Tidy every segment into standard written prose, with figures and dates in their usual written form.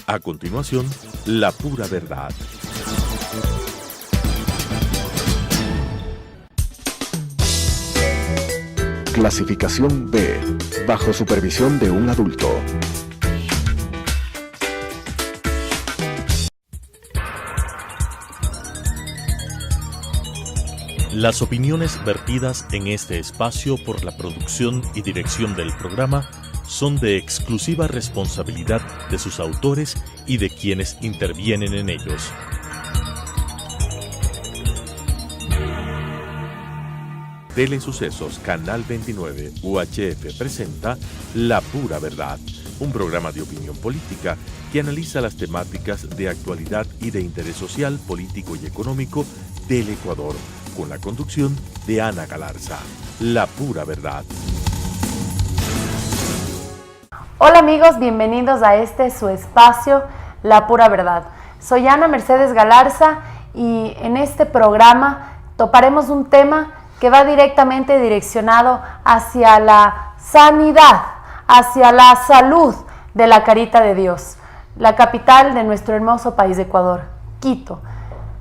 A continuación, La Pura Verdad. Clasificación B, bajo supervisión de un adulto. Las opiniones vertidas en este espacio por la producción y dirección del programa son de exclusiva responsabilidad de sus autores y de quienes intervienen en ellos. Telesucesos Canal 29 UHF presenta La Pura Verdad, un programa de opinión política que analiza las temáticas de actualidad y de interés social, político y económico del Ecuador, con la conducción de Ana Galarza. La Pura Verdad. Hola amigos, bienvenidos a su espacio, La Pura Verdad. Soy Ana Mercedes Galarza y en este programa toparemos un tema que va directamente direccionado hacia la sanidad, hacia la salud de la Carita de Dios, la capital de nuestro hermoso país de Ecuador, Quito.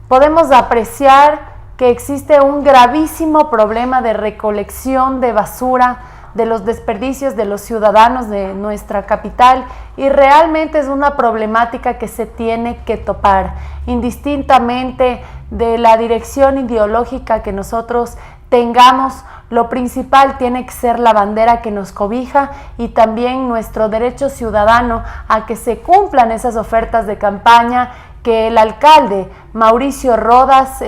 Podemos apreciar que existe un gravísimo problema de recolección de basura, de los desperdicios de los ciudadanos de nuestra capital, y realmente es una problemática que se tiene que topar, indistintamente de la dirección ideológica que nosotros tengamos. Lo principal tiene que ser la bandera que nos cobija y también nuestro derecho ciudadano a que se cumplan esas ofertas de campaña que el alcalde Mauricio Rodas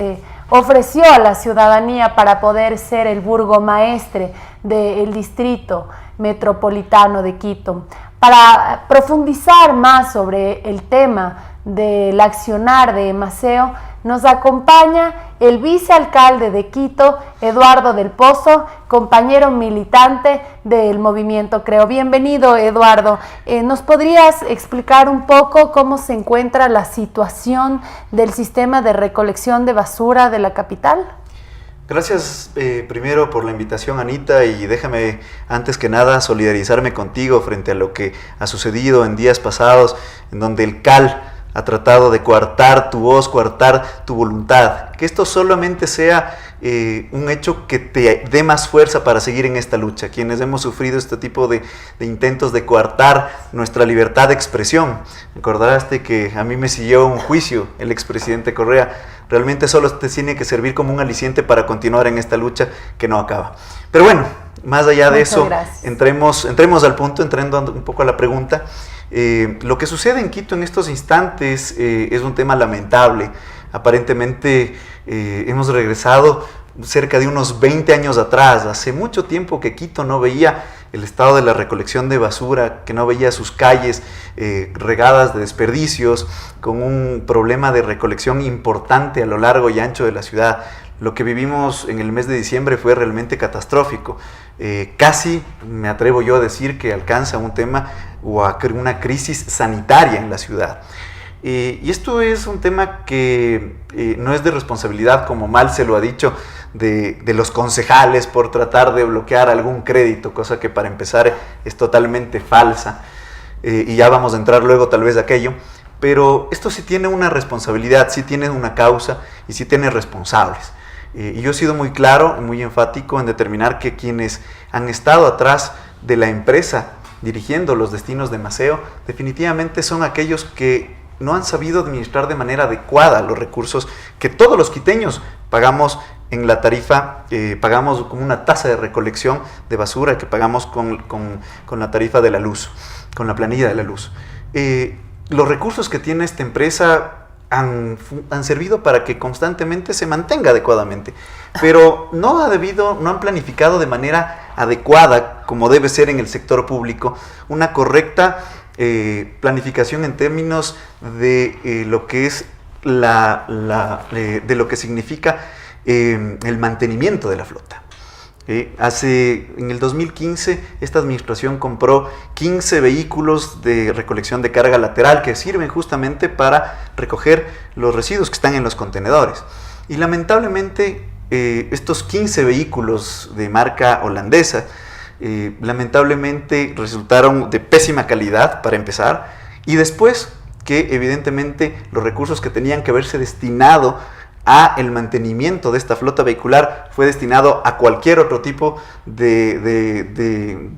ofreció a la ciudadanía para poder ser el burgomaestre del distrito metropolitano de Quito. Para profundizar más sobre el tema del accionar de Maceo, nos acompaña el vicealcalde de Quito, Eduardo del Pozo, compañero militante del Movimiento Creo. Bienvenido, Eduardo. ¿Nos podrías explicar un poco cómo se encuentra la situación del sistema de recolección de basura de la capital? Gracias primero por la invitación, Anita, y déjame antes que nada solidarizarme contigo frente a lo que ha sucedido en días pasados, en donde el CAL ha tratado de coartar tu voz, coartar tu voluntad. Que esto solamente sea un hecho que te dé más fuerza para seguir en esta lucha. Quienes hemos sufrido este tipo de intentos de coartar nuestra libertad de expresión. Recordaste que a mí me siguió un juicio el expresidente Correa. Realmente solo te tiene que servir como un aliciente para continuar en esta lucha que no acaba. Pero bueno, más allá de eso, entremos al punto, entrando un poco a la pregunta. Lo que sucede en Quito en estos instantes es un tema lamentable. Aparentemente hemos regresado cerca de unos 20 años atrás. Hace mucho tiempo que Quito no veía el estado de la recolección de basura, que no veía sus calles regadas de desperdicios, con un problema de recolección importante a lo largo y ancho de la ciudad. Lo que vivimos en el mes de diciembre fue realmente catastrófico. Casi me atrevo yo a decir que alcanza un tema o a una crisis sanitaria en la ciudad. Y esto es un tema que no es de responsabilidad, como mal se lo ha dicho, de los concejales por tratar de bloquear algún crédito, cosa que para empezar es totalmente falsa. Y ya vamos a entrar luego tal vez a aquello. Pero esto sí tiene una responsabilidad, sí tiene una causa y sí tiene responsables. Y yo he sido muy claro y muy enfático en determinar que quienes han estado atrás de la empresa dirigiendo los destinos de Maceo definitivamente son aquellos que no han sabido administrar de manera adecuada los recursos que todos los quiteños pagamos en la tarifa, pagamos con una tasa de recolección de basura que pagamos con la tarifa de la luz, con la planilla de la luz. Los recursos que tiene esta empresa han servido para que constantemente se mantenga adecuadamente, pero no han planificado de manera adecuada, como debe ser en el sector público, una correcta planificación en términos de lo que es de lo que significa el mantenimiento de la flota. En el 2015 esta administración compró 15 vehículos de recolección de carga lateral que sirven justamente para recoger los residuos que están en los contenedores. Y lamentablemente estos 15 vehículos de marca holandesa lamentablemente resultaron de pésima calidad para empezar, y después que evidentemente los recursos que tenían que haberse destinado a el mantenimiento de esta flota vehicular fue destinado a cualquier otro tipo de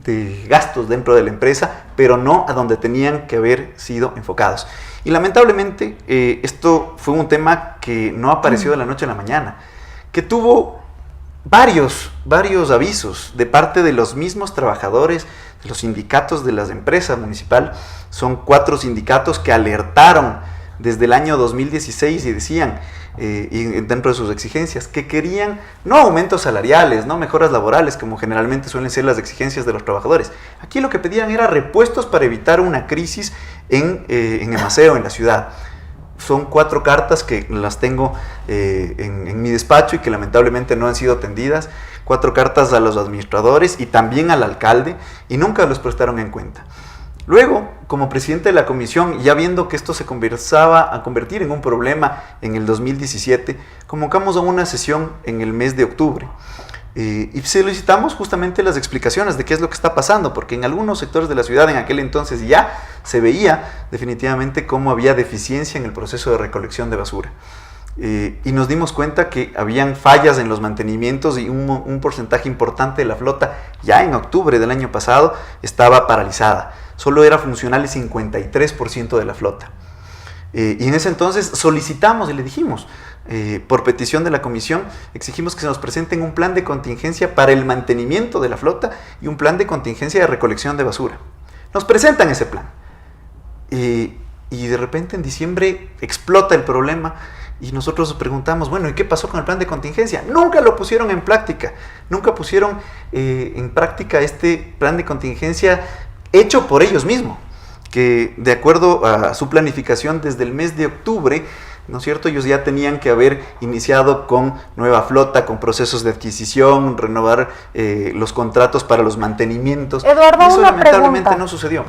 gastos dentro de la empresa, pero no a donde tenían que haber sido enfocados. Y lamentablemente esto fue un tema que no apareció de la noche a la mañana, que tuvo varios avisos de parte de los mismos trabajadores, de los sindicatos de las empresas municipal. Son 4 sindicatos que alertaron desde el año 2016 y decían, y dentro de sus exigencias, que querían no aumentos salariales, no mejoras laborales, como generalmente suelen ser las exigencias de los trabajadores. Aquí lo que pedían era repuestos para evitar una crisis en Emaceo, en la ciudad. Son 4 cartas que las tengo en mi despacho y que lamentablemente no han sido atendidas. 4 cartas a los administradores y también al alcalde, y nunca los prestaron en cuenta. Luego, como presidente de la comisión, ya viendo que esto se comenzaba a convertir en un problema en el 2017, convocamos a una sesión en el mes de octubre. Y solicitamos justamente las explicaciones de qué es lo que está pasando, porque en algunos sectores de la ciudad en aquel entonces ya se veía definitivamente cómo había deficiencia en el proceso de recolección de basura. Y nos dimos cuenta que habían fallas en los mantenimientos y un porcentaje importante de la flota ya en octubre del año pasado estaba paralizada. Solo era funcional el 53% de la flota. Y en ese entonces solicitamos y le dijimos, por petición de la comisión, exigimos que se nos presenten un plan de contingencia para el mantenimiento de la flota y un plan de contingencia de recolección de basura. Nos presentan ese plan. Y de repente en diciembre explota el problema y nosotros nos preguntamos, bueno, ¿y qué pasó con el plan de contingencia? Nunca lo pusieron en práctica. Nunca pusieron en práctica este plan de contingencia hecho por ellos mismos, que de acuerdo a su planificación desde el mes de octubre, ¿no es cierto?, ellos ya tenían que haber iniciado con nueva flota, con procesos de adquisición, renovar los contratos para los mantenimientos. Eduardo, eso una lamentablemente pregunta. no sucedió.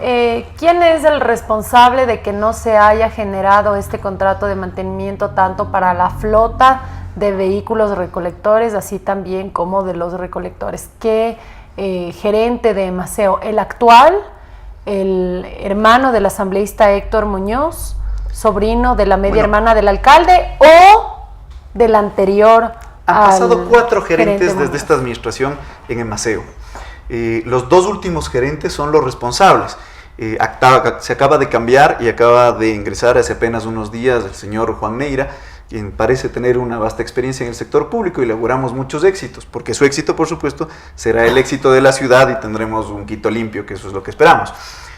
¿Quién es el responsable de que no se haya generado este contrato de mantenimiento tanto para la flota de vehículos recolectores, así también como de los recolectores? ¿Qué gerente de Emaceo? ¿El actual, el hermano del asambleísta Héctor Muñoz, sobrino de la media hermana del alcalde, o del anterior? Han pasado 4 gerentes desde esta administración en Emaceo. Los 2 últimos gerentes son los responsables. Se acaba de cambiar y acaba de ingresar hace apenas unos días el señor Juan Neira, quien parece tener una vasta experiencia en el sector público, y le auguramos muchos éxitos, porque su éxito, por supuesto, será el éxito de la ciudad y tendremos un Quito limpio, que eso es lo que esperamos.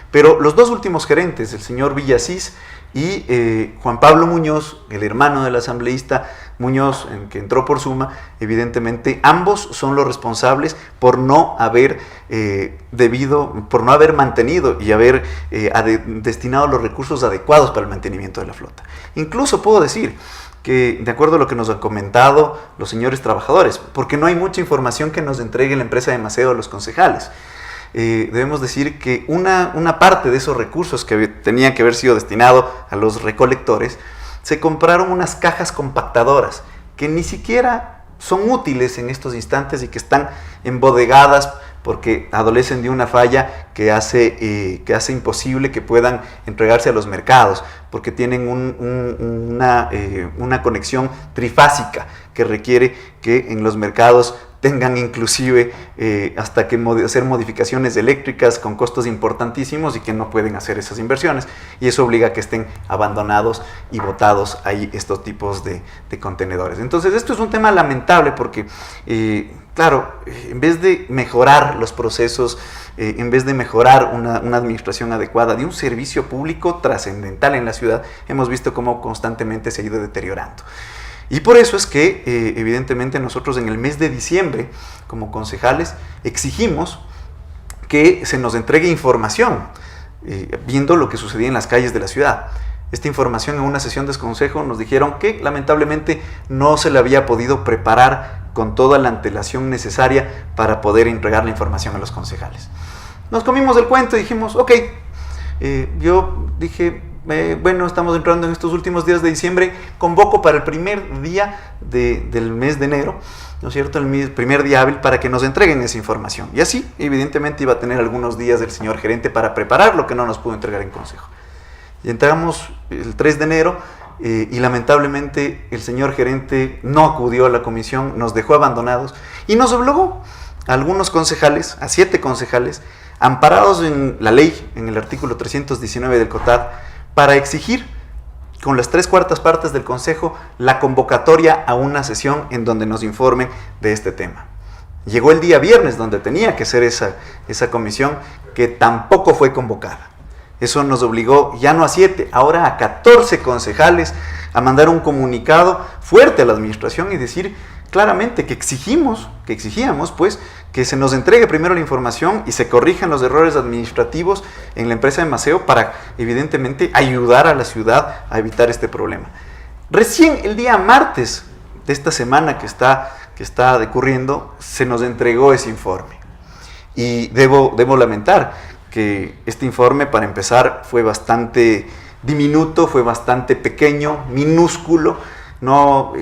Pero los 2 últimos gerentes, el señor Villasís y Juan Pablo Muñoz, el hermano del asambleísta Muñoz, que entró por suma, evidentemente ambos son los responsables por no haber por no haber mantenido y haber destinado los recursos adecuados para el mantenimiento de la flota. Incluso puedo decir que, de acuerdo a lo que nos han comentado los señores trabajadores, porque no hay mucha información que nos entregue la empresa de Emaceo a los concejales, debemos decir que una parte de esos recursos que tenían que haber sido destinados a los recolectores, se compraron unas cajas compactadoras que ni siquiera son útiles en estos instantes y que están embodegadas porque adolecen de una falla que hace imposible que puedan entregarse a los mercados, porque tienen una conexión trifásica que requiere que en los mercados tengan inclusive hasta que hacer modificaciones eléctricas con costos importantísimos y que no pueden hacer esas inversiones, y eso obliga a que estén abandonados y botados ahí estos tipos de contenedores. Entonces esto es un tema lamentable porque claro, en vez de mejorar los procesos, en vez de mejorar una administración adecuada de un servicio público trascendental en la ciudad, hemos visto cómo constantemente se ha ido deteriorando. Y por eso es que, evidentemente, nosotros en el mes de diciembre, como concejales, exigimos que se nos entregue información, viendo lo que sucedía en las calles de la ciudad. Esta información, en una sesión de consejo, nos dijeron que lamentablemente no se le había podido preparar con toda la antelación necesaria para poder entregar la información a los concejales. Nos comimos el cuento y dijimos, ok, yo dije, bueno, estamos entrando en estos últimos días de diciembre, convoco para el primer día del mes de enero, ¿no es cierto?, el primer día hábil, para que nos entreguen esa información. Y así, evidentemente, iba a tener algunos días el señor gerente para preparar lo que no nos pudo entregar en consejo. Y entramos el 3 de enero y lamentablemente el señor gerente no acudió a la comisión, nos dejó abandonados y nos obligó a algunos concejales, a 7 concejales, amparados en la ley, en el artículo 319 del COTAD, para exigir con las 3/4 partes del Consejo la convocatoria a una sesión en donde nos informen de este tema. Llegó el día viernes donde tenía que ser esa comisión, que tampoco fue convocada. Eso nos obligó ya no a 7, ahora a 14 concejales a mandar un comunicado fuerte a la administración y decir claramente que exigíamos pues que se nos entregue primero la información y se corrijan los errores administrativos en la empresa de Maceo para evidentemente ayudar a la ciudad a evitar este problema. Recién el día martes de esta semana que está decurriendo se nos entregó ese informe y debo lamentar que este informe, para empezar, fue bastante diminuto, fue bastante pequeño, minúsculo. No,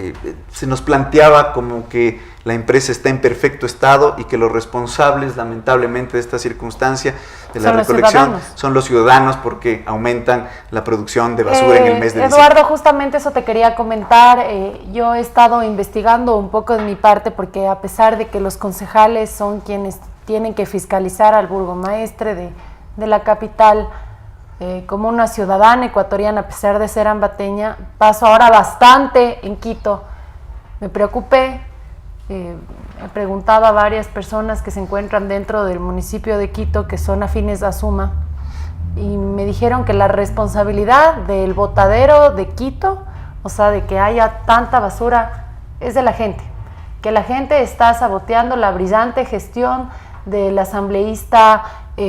se nos planteaba como que la empresa está en perfecto estado y que los responsables, lamentablemente, de esta circunstancia de la recolección son los ciudadanos, porque aumentan la producción de basura en el mes de diciembre. Eduardo, justamente eso te quería comentar. Yo he estado investigando un poco de mi parte, porque a pesar de que los concejales son quienes tienen que fiscalizar al burgomaestre de la capital, como una ciudadana ecuatoriana, a pesar de ser ambateña, paso ahora bastante en Quito. Me preocupé, he preguntado a varias personas que se encuentran dentro del municipio de Quito, que son afines a Suma, y me dijeron que la responsabilidad del botadero de Quito, o sea, de que haya tanta basura, es de la gente, que la gente está saboteando la brillante gestión del asambleísta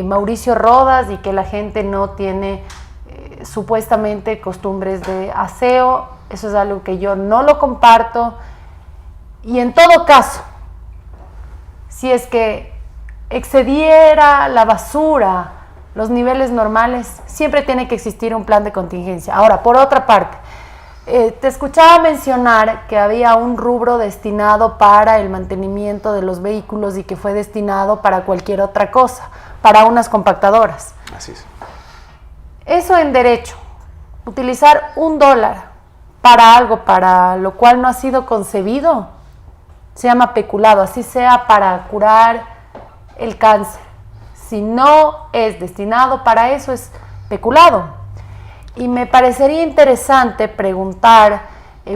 Mauricio Rodas, y que la gente no tiene supuestamente costumbres de aseo. Eso es algo que yo no lo comparto. Y en todo caso, si es que excediera la basura los niveles normales, siempre tiene que existir un plan de contingencia. Ahora, por otra parte, te escuchaba mencionar que había un rubro destinado para el mantenimiento de los vehículos y que fue destinado para cualquier otra cosa, para unas compactadoras. Así es. Eso en derecho, utilizar $1 para algo para lo cual no ha sido concebido, se llama peculado, así sea para curar el cáncer. Si no es destinado para eso, es peculado. Y me parecería interesante preguntar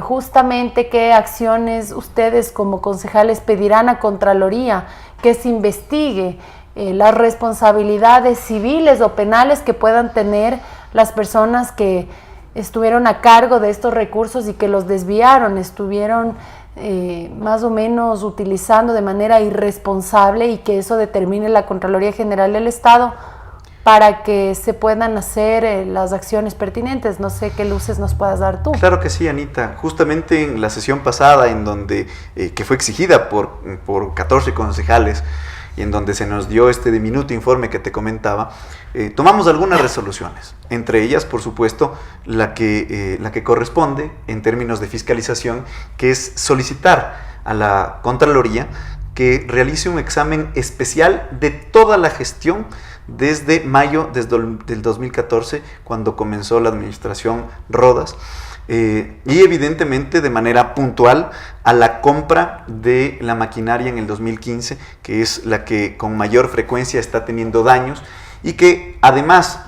justamente qué acciones ustedes como concejales pedirán a Contraloría, que se investigue las responsabilidades civiles o penales que puedan tener las personas que estuvieron a cargo de estos recursos y que los desviaron, estuvieron más o menos utilizando de manera irresponsable, y que eso determine la Contraloría General del Estado para que se puedan hacer las acciones pertinentes. No sé qué luces nos puedas dar tú. Claro que sí, Anita. Justamente en la sesión pasada, en donde que fue exigida por 14 concejales, y en donde se nos dio este diminuto informe que te comentaba, tomamos algunas resoluciones, entre ellas, por supuesto, la que corresponde en términos de fiscalización, que es solicitar a la Contraloría que realice un examen especial de toda la gestión desde mayo del 2014, cuando comenzó la administración Rodas, y evidentemente de manera puntual a la compra de la maquinaria en el 2015, que es la que con mayor frecuencia está teniendo daños y que además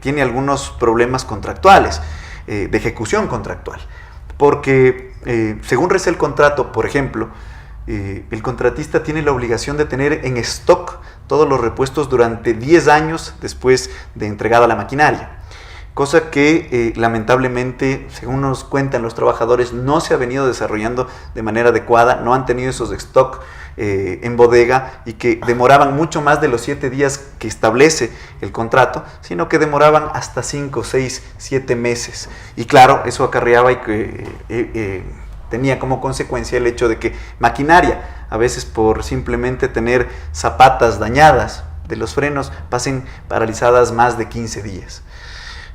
tiene algunos problemas contractuales, de ejecución contractual, porque según reza el contrato, por ejemplo, el contratista tiene la obligación de tener en stock todos los repuestos durante 10 años después de entregada la maquinaria, cosa que lamentablemente, según nos cuentan los trabajadores, no se ha venido desarrollando de manera adecuada, no han tenido esos stock en bodega, y que demoraban mucho más de los 7 días que establece el contrato, sino que demoraban hasta 5, 6, 7 meses. Y claro, eso acarreaba y que tenía como consecuencia el hecho de que maquinaria, a veces por simplemente tener zapatas dañadas de los frenos, pasen paralizadas más de 15 días.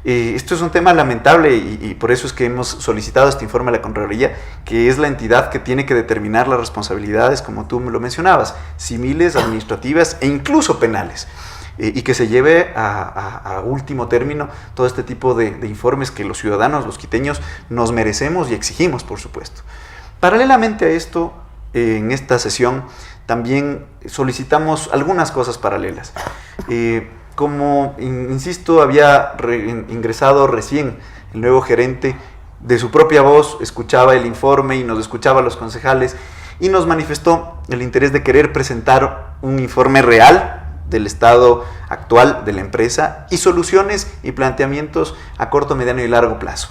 Esto es un tema lamentable y por eso es que hemos solicitado este informe a la Contraloría, que es la entidad que tiene que determinar las responsabilidades, como tú me lo mencionabas, civiles, administrativas e incluso penales. y que se lleve a último término todo este tipo de informes que los ciudadanos, los quiteños, nos merecemos y exigimos, por supuesto. Paralelamente a esto, en esta sesión también solicitamos algunas cosas paralelas. Como, insisto, había ingresado recién el nuevo gerente, de su propia voz escuchaba el informe y nos escuchaba a los concejales y nos manifestó el interés de querer presentar un informe real del estado actual de la empresa y soluciones y planteamientos a corto, mediano y largo plazo.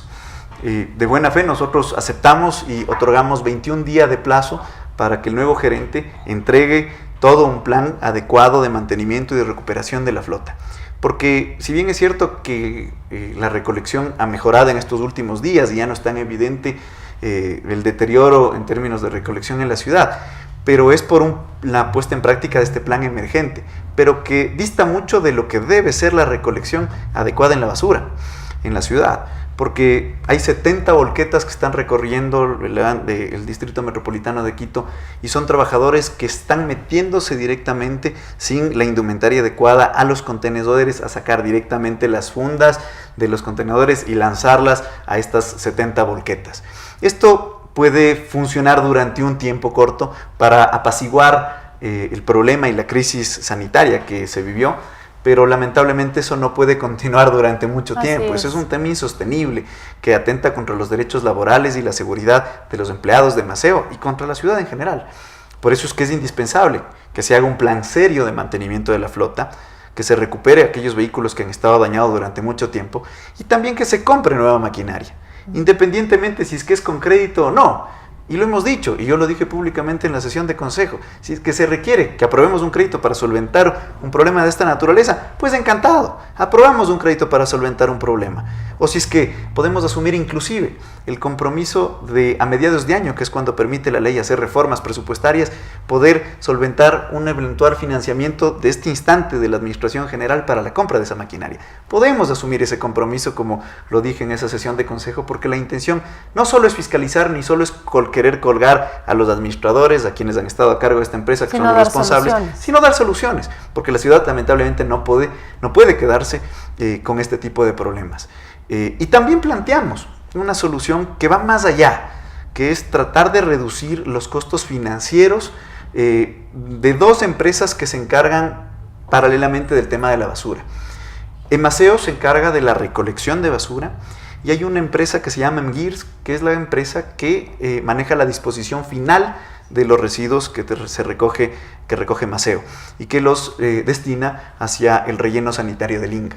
De buena fe nosotros aceptamos y otorgamos 21 días de plazo para que el nuevo gerente entregue todo un plan adecuado de mantenimiento y de recuperación de la flota. Porque si bien es cierto que la recolección ha mejorado en estos últimos días y ya no es tan evidente el deterioro en términos de recolección en la ciudad, pero es por la puesta en práctica de este plan emergente, pero que dista mucho de lo que debe ser la recolección adecuada en la basura en la ciudad, porque hay 70 volquetas que están recorriendo el distrito metropolitano de Quito y son trabajadores que están metiéndose directamente sin la indumentaria adecuada a los contenedores, a sacar directamente las fundas de los contenedores y lanzarlas a estas 70 volquetas. Esto puede funcionar durante un tiempo corto para apaciguar el problema y la crisis sanitaria que se vivió, pero lamentablemente eso no puede continuar durante mucho tiempo. Eso es un tema insostenible que atenta contra los derechos laborales y la seguridad de los empleados de Maceo y contra la ciudad en general. Por eso es que es indispensable que se haga un plan serio de mantenimiento de la flota, que se recupere aquellos vehículos que han estado dañados durante mucho tiempo y también que se compre nueva maquinaria, independientemente si es que es con crédito o no. Y lo hemos dicho, y yo lo dije públicamente en la sesión de consejo, si es que se requiere que aprobemos un crédito para solventar un problema de esta naturaleza, pues encantado, aprobamos un crédito para solventar un problema. O si es que podemos asumir inclusive el compromiso de a mediados de año, que es cuando permite la ley hacer reformas presupuestarias, poder solventar un eventual financiamiento de este instante de la Administración General para la compra de esa maquinaria. Podemos asumir ese compromiso, como lo dije en esa sesión de consejo, porque la intención no solo es fiscalizar, ni solo es querer colgar a los administradores, a quienes han estado a cargo de esta empresa, que son los responsables, sino dar soluciones, porque la ciudad lamentablemente no puede quedarse con este tipo de problemas. Y también planteamos una solución que va más allá, que es tratar de reducir los costos financieros de dos empresas que se encargan paralelamente del tema de la basura. Maceo se encarga de la recolección de basura y hay una empresa que se llama MGIRS, que es la empresa que maneja la disposición final de los residuos que recoge Maceo y que los destina hacia el relleno sanitario del Inga.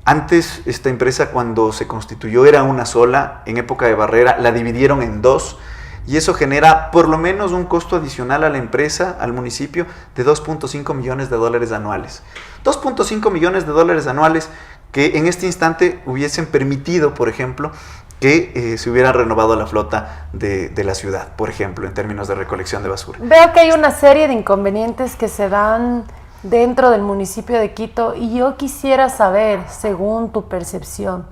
Antes esta empresa, cuando se constituyó, era una sola. En época de Barrera la dividieron en dos y eso genera por lo menos un costo adicional a la empresa, al municipio, de $2.5 millones anuales. $2.5 millones anuales que en este instante hubiesen permitido, por ejemplo, que se hubiera renovado la flota de la ciudad, por ejemplo, en términos de recolección de basura. Veo que hay una serie de inconvenientes que se dan dentro del municipio de Quito y yo quisiera saber, según tu percepción,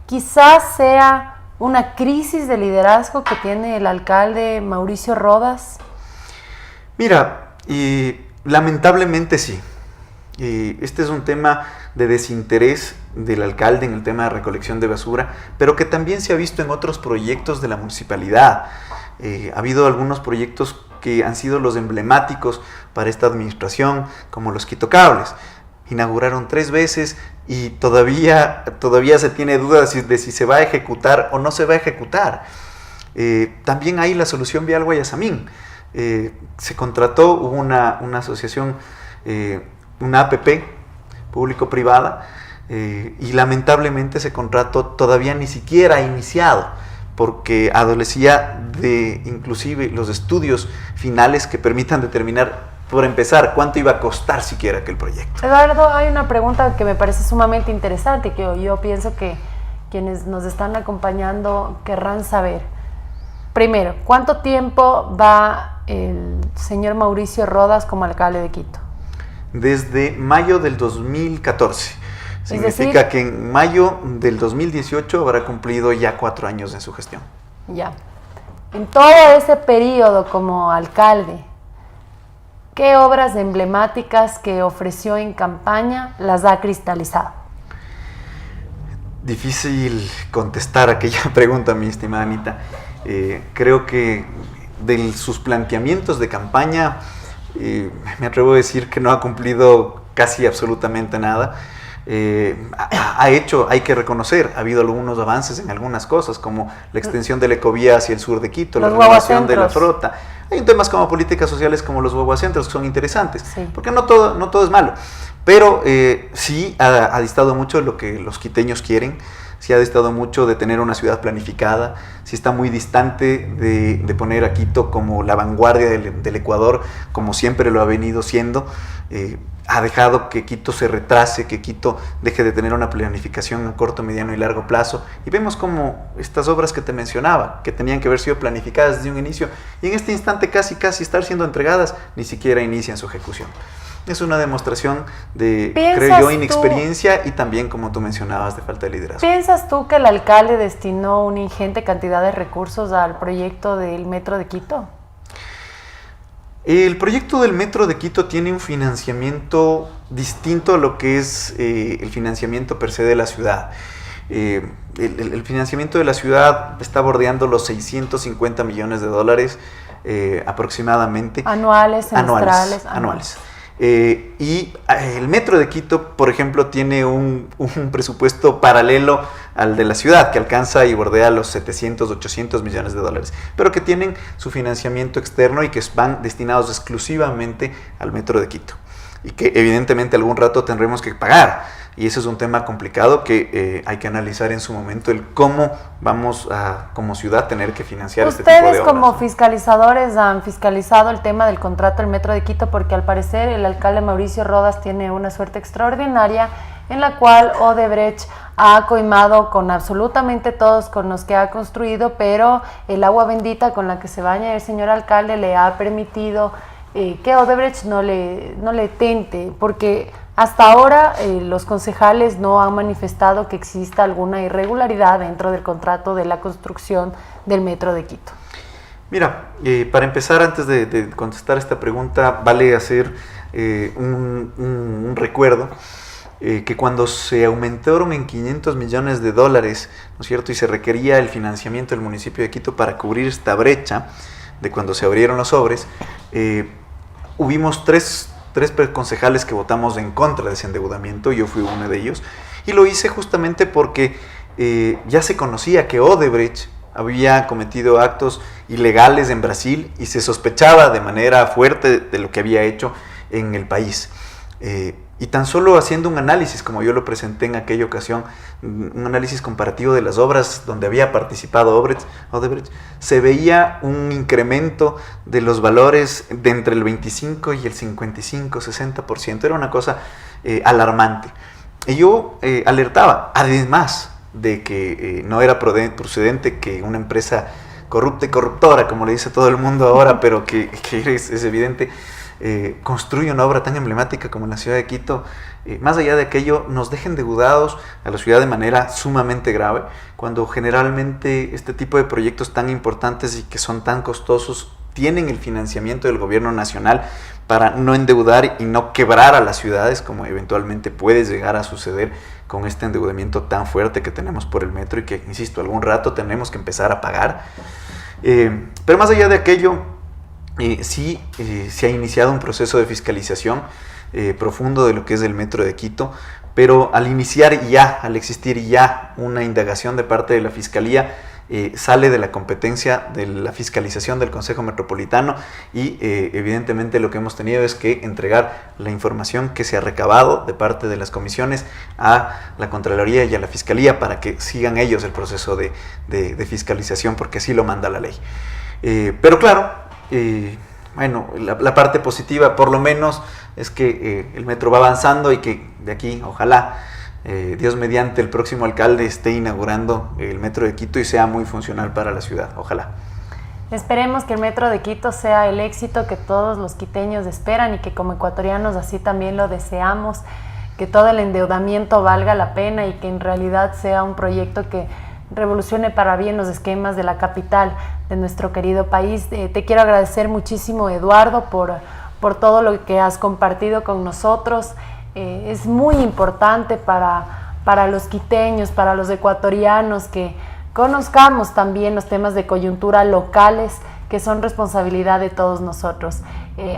quizás sea una crisis de liderazgo que tiene el alcalde Mauricio Rodas. Mira, lamentablemente sí. Este es un tema de desinterés del alcalde en el tema de recolección de basura, pero que también se ha visto en otros proyectos de la municipalidad. Ha habido algunos proyectos que han sido los emblemáticos para esta administración, como los Quito Cables. Inauguraron 3 veces y todavía se tiene dudas de si se va a ejecutar o no se va a ejecutar. También hay la solución vial Guayasamín. Se contrató, hubo una asociación, una APP público-privada, y lamentablemente ese contrato todavía ni siquiera ha iniciado, porque adolecía de inclusive los estudios finales que permitan determinar, por empezar, cuánto iba a costar siquiera aquel proyecto. Eduardo, hay una pregunta que me parece sumamente interesante, que yo pienso que quienes nos están acompañando querrán saber. Primero, ¿cuánto tiempo va el señor Mauricio Rodas como alcalde de Quito? Desde mayo del 2014. Significa que en mayo del 2018 habrá cumplido ya 4 años en su gestión. Ya. En todo ese periodo como alcalde, ¿qué obras emblemáticas que ofreció en campaña las ha cristalizado? Difícil contestar aquella pregunta, mi estimada Anita. Creo que de sus planteamientos de campaña, me atrevo a decir que no ha cumplido casi absolutamente nada. Ha hecho, hay que reconocer, ha habido algunos avances en algunas cosas, como la extensión de la ecovía hacia el sur de Quito, la renovación de la flota. Hay temas como políticas sociales como los guaguacentros que son interesantes, sí, porque no todo es malo, pero sí ha distado mucho de lo que los quiteños quieren. Sí ha distado mucho de tener una ciudad planificada, sí está muy distante de poner a Quito como la vanguardia del Ecuador, como siempre lo ha venido siendo. Ha dejado que Quito se retrase, que Quito deje de tener una planificación a corto, mediano y largo plazo. Y vemos como estas obras que te mencionaba, que tenían que haber sido planificadas desde un inicio, y en este instante casi estar siendo entregadas, ni siquiera inician su ejecución. Es una demostración de, creo yo, inexperiencia y también, como tú mencionabas, de falta de liderazgo. ¿Piensas tú que el alcalde destinó una ingente cantidad de recursos al proyecto del Metro de Quito? El proyecto del Metro de Quito tiene un financiamiento distinto a lo que es el financiamiento per se de la ciudad. El financiamiento de la ciudad está bordeando los 650 millones de dólares aproximadamente. Anuales, semestrales. Anuales. Y el Metro de Quito, por ejemplo, tiene un presupuesto paralelo al de la ciudad, que alcanza y bordea los 700, 800 millones de dólares, pero que tienen su financiamiento externo y que van destinados exclusivamente al Metro de Quito, y que evidentemente algún rato tendremos que pagar. Y ese es un tema complicado que hay que analizar en su momento, el cómo vamos a, como ciudad, tener que financiar este tipo de obras. Ustedes como fiscalizadores han fiscalizado el tema del contrato del Metro de Quito, porque al parecer el alcalde Mauricio Rodas tiene una suerte extraordinaria en la cual Odebrecht ha coimado con absolutamente todos con los que ha construido, pero el agua bendita con la que se baña el señor alcalde le ha permitido que Odebrecht no le tente, porque hasta ahora los concejales no han manifestado que exista alguna irregularidad dentro del contrato de la construcción del Metro de Quito. Mira, para empezar, antes de contestar esta pregunta, vale hacer un recuerdo, que cuando se aumentaron en 500 millones de dólares, ¿no es cierto?, y se requería el financiamiento del municipio de Quito para cubrir esta brecha de cuando se abrieron los sobres, hubimos tres concejales que votamos en contra de ese endeudamiento. Yo fui uno de ellos, y lo hice justamente porque ya se conocía que Odebrecht había cometido actos ilegales en Brasil y se sospechaba de manera fuerte de lo que había hecho en el país. Y tan solo haciendo un análisis, como yo lo presenté en aquella ocasión, un análisis comparativo de las obras donde había participado Odebrecht, se veía un incremento de los valores de entre el 25 y el 55, 60%. Era una cosa alarmante. Y yo alertaba, además de que no era procedente que una empresa corrupta y corruptora, como le dice todo el mundo ahora, pero que es evidente, construye una obra tan emblemática como la ciudad de Quito. Más allá de aquello, nos dejen endeudados a la ciudad de manera sumamente grave, cuando generalmente este tipo de proyectos tan importantes y que son tan costosos tienen el financiamiento del gobierno nacional para no endeudar y no quebrar a las ciudades, como eventualmente puede llegar a suceder con este endeudamiento tan fuerte que tenemos por el metro, y que, insisto, algún rato tenemos que empezar a pagar. Pero más allá de aquello, sí se ha iniciado un proceso de fiscalización profundo de lo que es el Metro de Quito, pero al existir ya una indagación de parte de la Fiscalía, sale de la competencia de la fiscalización del Consejo Metropolitano, y evidentemente lo que hemos tenido es que entregar la información que se ha recabado de parte de las comisiones a la Contraloría y a la Fiscalía para que sigan ellos el proceso de fiscalización, porque así lo manda la ley. Pero claro, bueno, la parte positiva por lo menos es que el metro va avanzando, y que de aquí, ojalá, Dios mediante, el próximo alcalde esté inaugurando el Metro de Quito y sea muy funcional para la ciudad, ojalá. Esperemos que el Metro de Quito sea el éxito que todos los quiteños esperan, y que como ecuatorianos así también lo deseamos, que todo el endeudamiento valga la pena y que en realidad sea un proyecto que revolucione para bien los esquemas de la capital de nuestro querido país. Te quiero agradecer muchísimo, Eduardo, por por todo lo que has compartido con nosotros. Es muy importante para los quiteños, para los ecuatorianos, que conozcamos también los temas de coyuntura locales, que son responsabilidad de todos nosotros.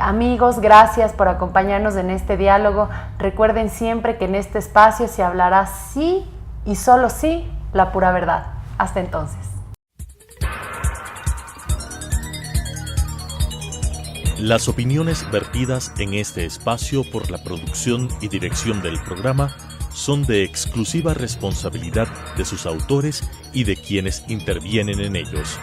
Amigos, gracias por acompañarnos en este diálogo. Recuerden siempre que en este espacio se hablará sí y solo sí la pura verdad. Hasta entonces. Las opiniones vertidas en este espacio por la producción y dirección del programa son de exclusiva responsabilidad de sus autores y de quienes intervienen en ellos.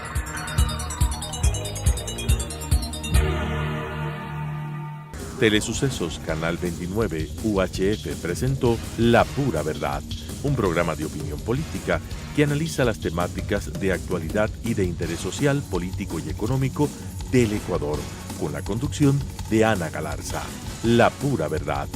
Telesucesos Canal 29 UHF presentó La Pura Verdad, un programa de opinión política que analiza las temáticas de actualidad y de interés social, político y económico del Ecuador, con la conducción de Ana Galarza. La Pura Verdad.